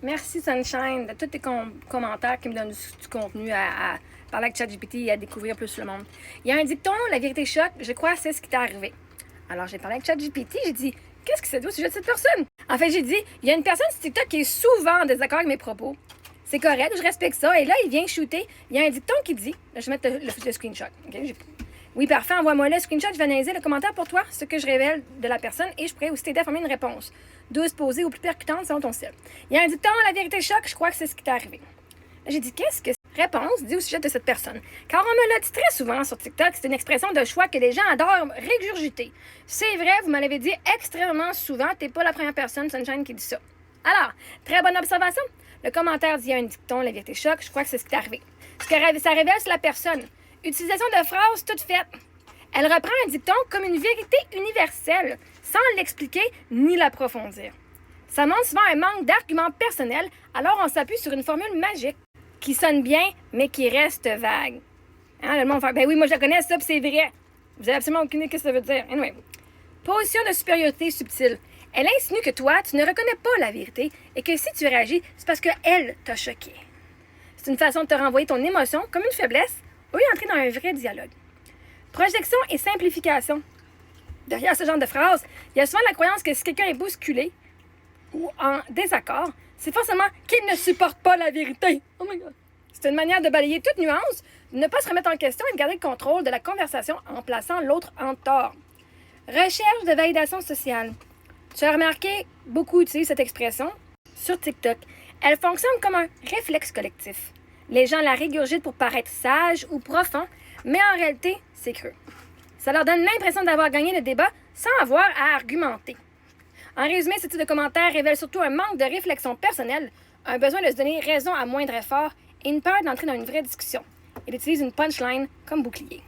Merci Sunshine de tous tes commentaires qui me donnent du contenu à parler avec ChatGPT et à découvrir plus le monde. Il y a un dicton, la vérité choque, je crois que c'est ce qui t'est arrivé. Alors j'ai parlé avec ChatGPT, j'ai dit, qu'est-ce que c'est au sujet de cette personne? En fait, j'ai dit, il y a une personne sur TikTok qui est souvent en désaccord avec mes propos. C'est correct, je respecte ça. Et là, il vient shooter. Il y a un dicton qui dit, là, je vais mettre le screenshot. Okay? Oui, parfait, envoie-moi le screenshot, je vais analyser le commentaire pour toi, ce que je révèle de la personne, et je pourrais aussi t'aider à former une réponse. 12 posées ou plus percutantes selon ton style. Il y a un dicton, la vérité choque, je crois que c'est ce qui t'est arrivé. J'ai dit, qu'est-ce que c'est? Réponse, dit au sujet de cette personne. Car on me l'a dit très souvent sur TikTok, c'est une expression de choix que les gens adorent régurgiter. C'est vrai, vous me l'avez dit extrêmement souvent, t'es pas la première personne, Sunshine, qui dit ça. Alors, très bonne observation. Le commentaire dit, il y a un dicton, la vérité choque, je crois que c'est ce qui t'est arrivé. Ce que ça révèle sur la personne. Utilisation de phrases toutes faites. Elle reprend un dicton comme une vérité universelle, sans l'expliquer ni l'approfondir. Ça montre souvent un manque d'arguments personnels, alors on s'appuie sur une formule magique, qui sonne bien, mais qui reste vague. Hein, le monde fait, ben oui, moi je la connais, ça, puis c'est vrai. Vous avez absolument aucune idée de ce que ça veut dire. Anyway. Position de supériorité subtile. Elle insinue que toi, tu ne reconnais pas la vérité, et que si tu réagis, c'est parce qu'elle t'a choqué. C'est une façon de te renvoyer ton émotion comme une faiblesse, au lieu d'entrer dans un vrai dialogue. Projection et simplification. Derrière ce genre de phrase, il y a souvent la croyance que si quelqu'un est bousculé ou en désaccord, c'est forcément qu'il ne supporte pas la vérité. Oh my God. C'est une manière de balayer toute nuance, de ne pas se remettre en question et de garder le contrôle de la conversation en plaçant l'autre en tort. Recherche de validation sociale. Tu as remarqué, beaucoup utilisent cette expression sur TikTok. Elle fonctionne comme un réflexe collectif. Les gens la régurgitent pour paraître sages ou profonds, mais en réalité, c'est creux. Ça leur donne l'impression d'avoir gagné le débat sans avoir à argumenter. En résumé, ce type de commentaire révèle surtout un manque de réflexion personnelle, un besoin de se donner raison à moindre effort et une peur d'entrer dans une vraie discussion. Il utilise une punchline comme bouclier.